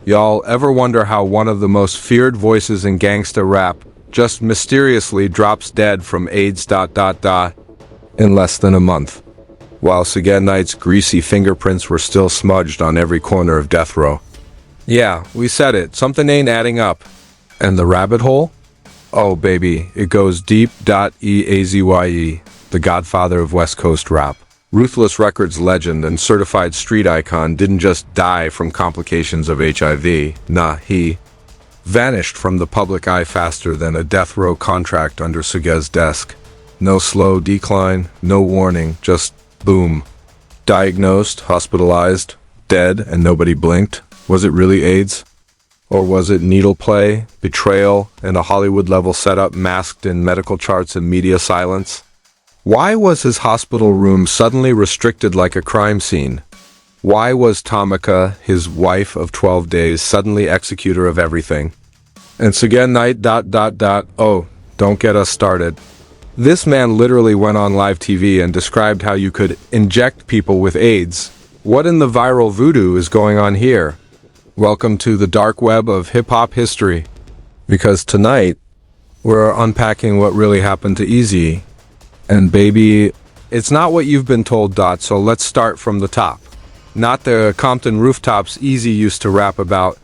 Y'all ever wonder how one of the most feared voices in gangsta rap just mysteriously drops dead from AIDS in less than a month, while Suge Knight's greasy fingerprints were still smudged on every corner of death row? Yeah, we said it. Something ain't adding up. And the rabbit hole? Oh, baby, it goes deep. Eazy, the godfather of West Coast rap. Ruthless Records legend and certified street icon didn't just die from complications of HIV. Nah, he vanished from the public eye faster than a death row contract under Suge's desk. No slow decline, no warning, just boom. Diagnosed, hospitalized, dead, and nobody blinked. Was it really AIDS? Or was it needle play, betrayal, and a Hollywood-level setup masked in medical charts and media silence? Why was his hospital room suddenly restricted like a crime scene? Why was Tamika, his wife of 12 days, suddenly executor of everything? And Suge Knight, oh, don't get us started. This man literally went on live TV and described how you could inject people with AIDS. What in the viral voodoo is going on here? Welcome to the dark web of hip-hop history. Because tonight, we're unpacking what really happened to Eazy. And baby, it's not what you've been told, so let's start from the top. Not the Compton rooftops Eazy used to rap about,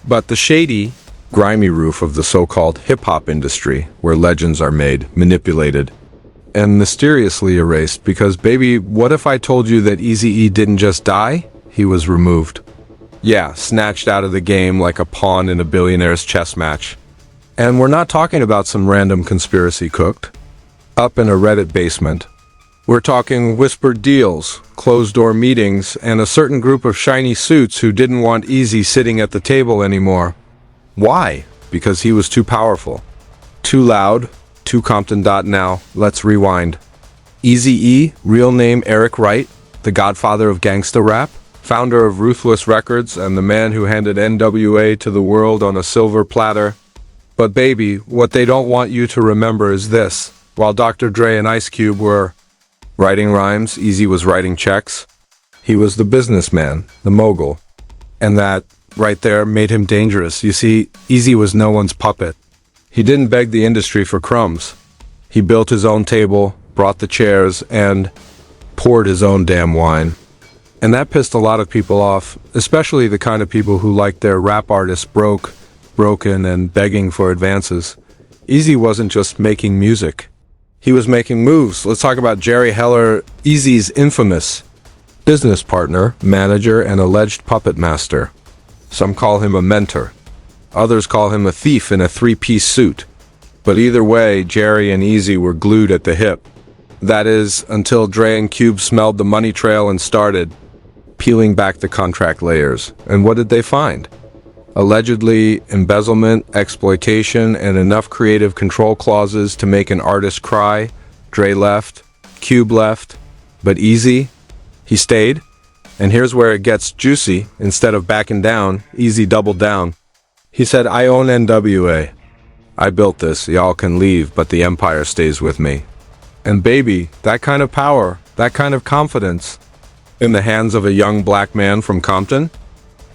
but the shady, grimy roof of the so-called hip-hop industry, where legends are made, manipulated, and mysteriously erased. Because baby, what if I told you that Eazy-E didn't just die? He was removed. Yeah, snatched out of the game like a pawn in a billionaire's chess match. And we're not talking about some random conspiracy cooked up in a Reddit basement. We're talking whispered deals, closed-door meetings, and a certain group of shiny suits who didn't want Eazy sitting at the table anymore. Why? Because he was too powerful. Too loud. Too Compton. Now, let's rewind. Eazy-E, real name Eric Wright, the godfather of gangsta rap, founder of Ruthless Records, and the man who handed NWA to the world on a silver platter. But baby, what they don't want you to remember is this. While Dr. Dre and Ice Cube were writing rhymes, Eazy was writing checks. He was the businessman, the mogul. And that, right there, made him dangerous. You see, Eazy was no one's puppet. He didn't beg the industry for crumbs. He built his own table, brought the chairs, and poured his own damn wine. And that pissed a lot of people off, especially the kind of people who liked their rap artists broken, and begging for advances. Eazy wasn't just making music. He was making moves. Let's talk about Jerry Heller, Eazy's infamous business partner, manager, and alleged puppet master. Some call him a mentor. Others call him a thief in a three-piece suit. But either way, Jerry and Eazy were glued at the hip. That is, until Dre and Cube smelled the money trail and started peeling back the contract layers. And what did they find? Allegedly, embezzlement, exploitation, and enough creative control clauses to make an artist cry. Dre left, Cube left, but Eazy, he stayed. And here's where it gets juicy. Instead of backing down, Eazy doubled down. He said, I own NWA. I built this, y'all can leave, but the empire stays with me. And baby, that kind of power, that kind of confidence, in the hands of a young black man from Compton,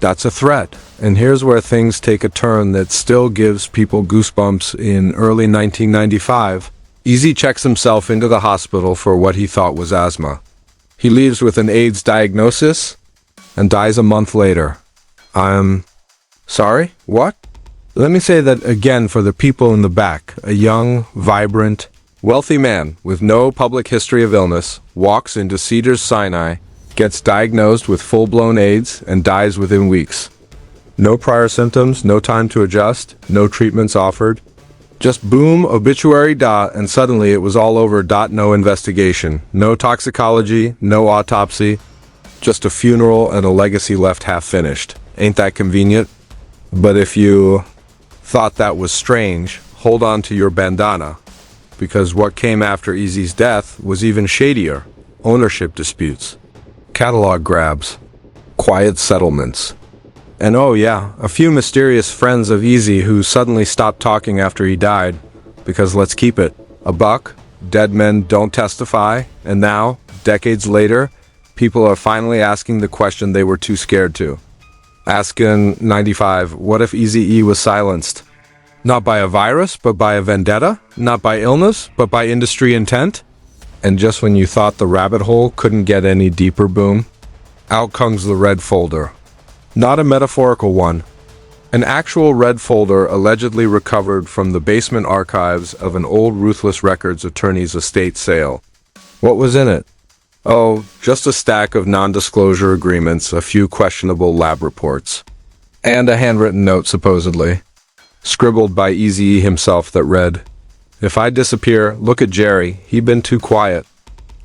that's a threat. And here's where things take a turn that still gives people goosebumps. In early 1995, Eazy checks himself into the hospital for what he thought was asthma. He leaves with an AIDS diagnosis and dies a month later. I'm sorry, what? Let me say that again for the people in the back. A young, vibrant, wealthy man with no public history of illness walks into Cedars-Sinai, gets diagnosed with full-blown AIDS, and dies within weeks. No prior symptoms, no time to adjust, no treatments offered. Just boom, obituary, and suddenly it was all over. No investigation, no toxicology, no autopsy, just a funeral and a legacy left half finished. Ain't that convenient? But if you thought that was strange, hold on to your bandana, because what came after Eazy's death was even shadier. Ownership disputes, catalog grabs, quiet settlements. And oh yeah, a few mysterious friends of Eazy who suddenly stopped talking after he died, because let's keep it a buck, dead men don't testify, and now, decades later, people are finally asking the question they were too scared to. Askin 95, what if Eazy-E was silenced? Not by a virus, but by a vendetta? Not by illness, but by industry intent? And just when you thought the rabbit hole couldn't get any deeper, boom, out comes the red folder. Not a metaphorical one. An actual red folder allegedly recovered from the basement archives of an old Ruthless Records attorney's estate sale. What was in it? Oh, just a stack of non-disclosure agreements, a few questionable lab reports, and a handwritten note, supposedly, scribbled by Eazy himself that read, "If I disappear, look at Jerry, he been too quiet."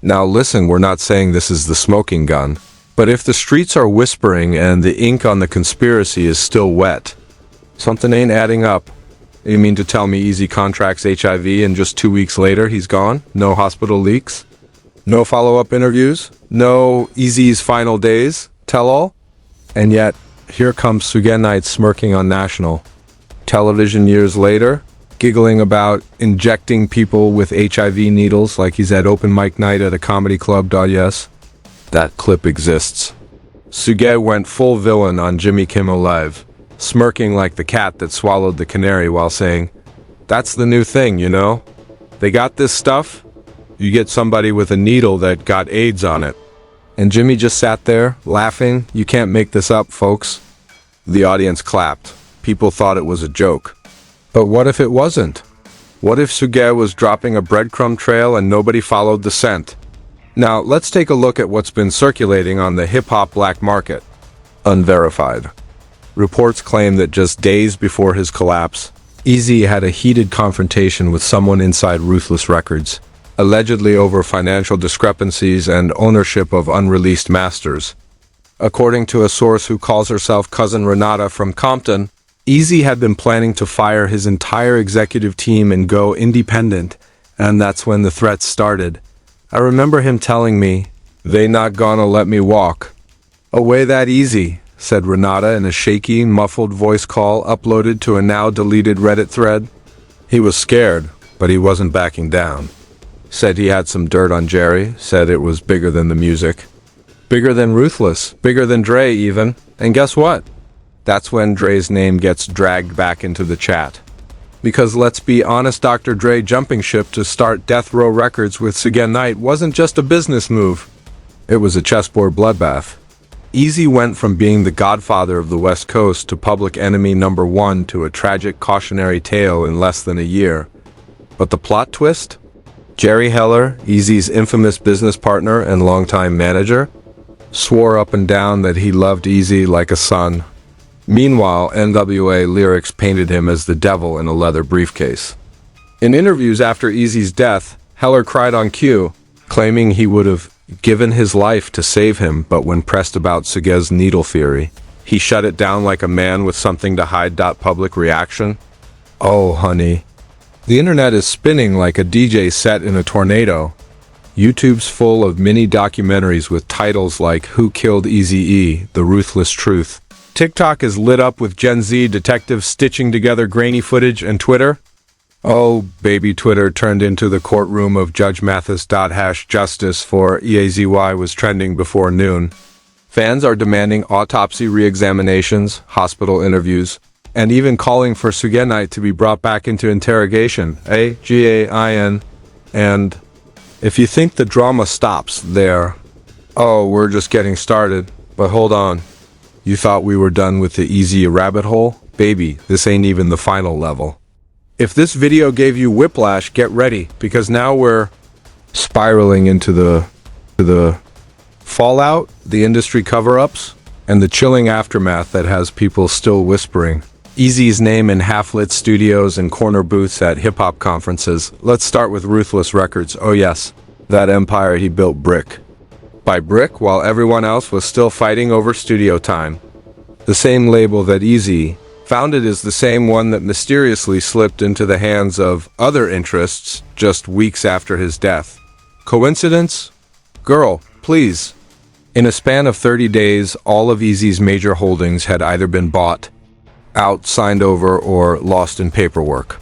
Now listen, we're not saying this is the smoking gun, but if the streets are whispering and the ink on the conspiracy is still wet, something ain't adding up. You mean to tell me Eazy contracts HIV and just 2 weeks later he's gone? No hospital leaks? No follow-up interviews? No Eazy's final days? Tell-all? And yet, here comes Suge smirking on national television years later, giggling about injecting people with HIV needles like he's at open mic night at a comedy club. Yes, that clip exists. Suge went full villain on Jimmy Kimmel Live, smirking like the cat that swallowed the canary while saying, "That's the new thing, you know? They got this stuff. You get somebody with a needle that got AIDS on it." And Jimmy just sat there, laughing. "You can't make this up, folks." The audience clapped. People thought it was a joke. But what if it wasn't? What if Suge was dropping a breadcrumb trail and nobody followed the scent? Now, let's take a look at what's been circulating on the hip-hop black market. Unverified. Reports claim that just days before his collapse, Eazy had a heated confrontation with someone inside Ruthless Records, allegedly over financial discrepancies and ownership of unreleased masters. According to a source who calls herself Cousin Renata from Compton, Eazy had been planning to fire his entire executive team and go independent, and that's when the threats started. I remember him telling me, "They not gonna let me walk away that easy," said Renata in a shaky, muffled voice call uploaded to a now-deleted Reddit thread. He was scared, but he wasn't backing down. Said he had some dirt on Jerry, said it was bigger than the music. Bigger than Ruthless, bigger than Dre even, and guess what? That's when Dre's name gets dragged back into the chat. Because let's be honest, Dr. Dre jumping ship to start Death Row Records with Suge Knight wasn't just a business move. It was a chessboard bloodbath. Eazy went from being the godfather of the West Coast to public enemy number one to a tragic cautionary tale in less than a year. But the plot twist? Jerry Heller, Eazy's infamous business partner and longtime manager, swore up and down that he loved Eazy like a son. Meanwhile, NWA lyrics painted him as the devil in a leather briefcase. In interviews after Eazy's death, Heller cried on cue, claiming he would have given his life to save him, but when pressed about Suge's needle theory, he shut it down like a man with something to hide. Public reaction? Oh, honey. The internet is spinning like a DJ set in a tornado. YouTube's full of mini documentaries with titles like Who Killed Eazy-E? The Ruthless Truth. TikTok is lit up with Gen Z detectives stitching together grainy footage, and Twitter? Oh, baby, Twitter turned into the courtroom of Judge Mathis. Justice for Eazy was trending before noon. Fans are demanding autopsy re-examinations, hospital interviews, and even calling for Suge Knight to be brought back into interrogation. AGAIN. And if you think the drama stops there, oh, we're just getting started. But hold on. You thought we were done with the Eazy rabbit hole? Baby, this ain't even the final level. If this video gave you whiplash, get ready, because now we're spiraling into the fallout, the industry cover-ups, and the chilling aftermath that has people still whispering Eazy's name in half-lit studios and corner booths at hip-hop conferences. Let's start with Ruthless Records. Oh yes, that empire he built brick by brick while everyone else was still fighting over studio time. The same label that Eazy founded is the same one that mysteriously slipped into the hands of other interests just weeks after his death. Coincidence? Girl, please. In a span of 30 days, all of Eazy's major holdings had either been bought out, signed over, or lost in paperwork.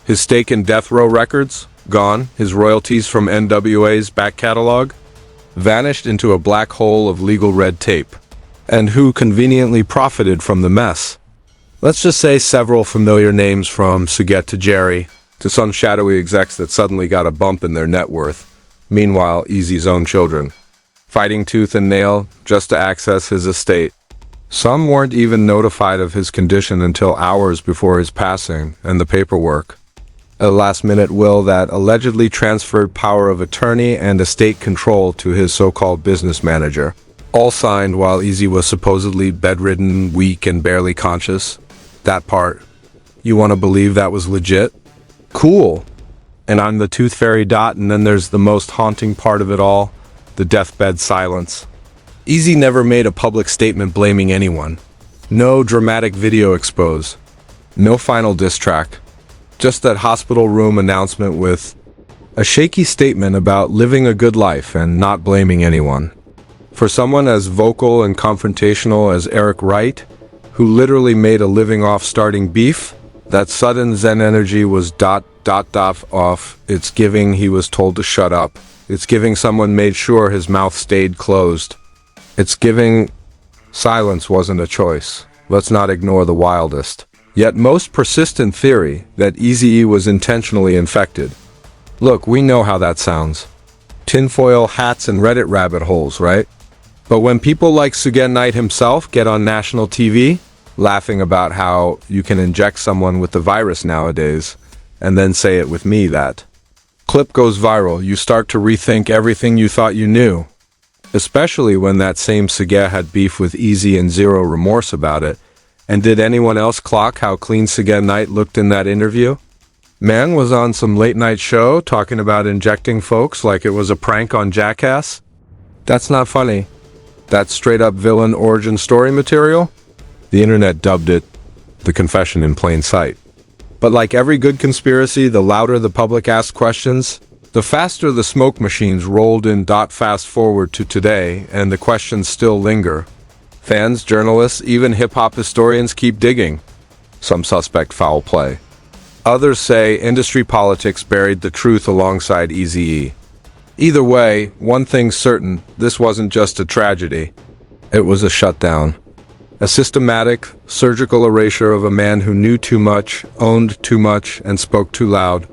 His stake in Death Row Records? Gone. His royalties from NWA's back catalog? Vanished into a black hole of legal red tape. and who conveniently profited from the mess. Let's just say several familiar names from Suget to Jerry, to some shadowy execs that suddenly got a bump in their net worth. Meanwhile, Eazy's own children, fighting tooth and nail just to access his estate. Some weren't even notified of his condition until hours before his passing, and the paperwork. A last-minute will that allegedly transferred power of attorney and estate control to his so-called business manager. All signed while Eazy was supposedly bedridden, weak, and barely conscious. That part. You want to believe that was legit? Cool. And I'm the tooth fairy dot, and then there's the most haunting part of it all, the deathbed silence. Eazy never made a public statement blaming anyone. No dramatic video expose. No final diss track. Just that hospital room announcement with a shaky statement about living a good life and not blaming anyone. For someone as vocal and confrontational as Eric Wright, who literally made a living off starting beef, that sudden zen energy was off. It's giving he was told to shut up. It's giving someone made sure his mouth stayed closed. It's giving silence wasn't a choice. Let's not ignore the wildest, yet most persistent theory that Eazy was intentionally infected. Look, we know how that sounds. Tinfoil hats and Reddit rabbit holes, right? But when people like Sugen Knight himself get on national TV, laughing about how you can inject someone with the virus nowadays, and then say it with me, that clip goes viral, you start to rethink everything you thought you knew. Especially when that same Suge had beef with Eazy and zero remorse about it. And did anyone else clock how clean Suge Knight looked in that interview? Man was on some late night show talking about injecting folks like it was a prank on Jackass. That's not funny. That's straight up villain origin story material. The internet dubbed it the confession in plain sight. But like every good conspiracy, the louder the public asked questions, the faster the smoke machines rolled in. Fast forward to today, and the questions still linger. Fans, journalists, even hip-hop historians keep digging. Some suspect foul play. Others say industry politics buried the truth alongside Eazy-E. Either way, one thing's certain, this wasn't just a tragedy. It was a shutdown. A systematic, surgical erasure of a man who knew too much, owned too much, and spoke too loud.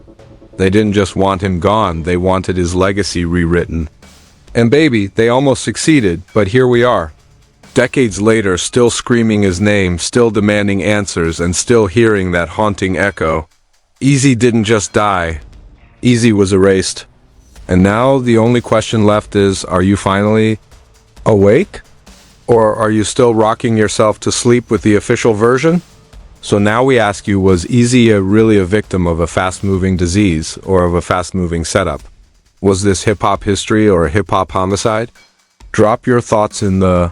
They didn't just want him gone, they wanted his legacy rewritten. And baby, they almost succeeded, but here we are. Decades later, still screaming his name, still demanding answers, and still hearing that haunting echo. Eazy didn't just die. Eazy was erased. And now the only question left is, are you finally awake? Or are you still rocking yourself to sleep with the official version? So now we ask you, was Eazy really a victim of a fast-moving disease or of a fast-moving setup? Was this hip-hop history or a hip-hop homicide? Drop your thoughts in the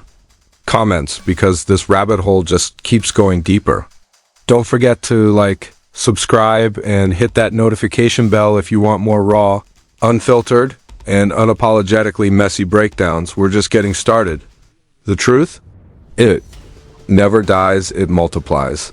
comments, because this rabbit hole just keeps going deeper. Don't forget to subscribe and hit that notification bell if you want more raw, unfiltered, and unapologetically messy breakdowns. We're just getting started. The truth? It never dies, it multiplies.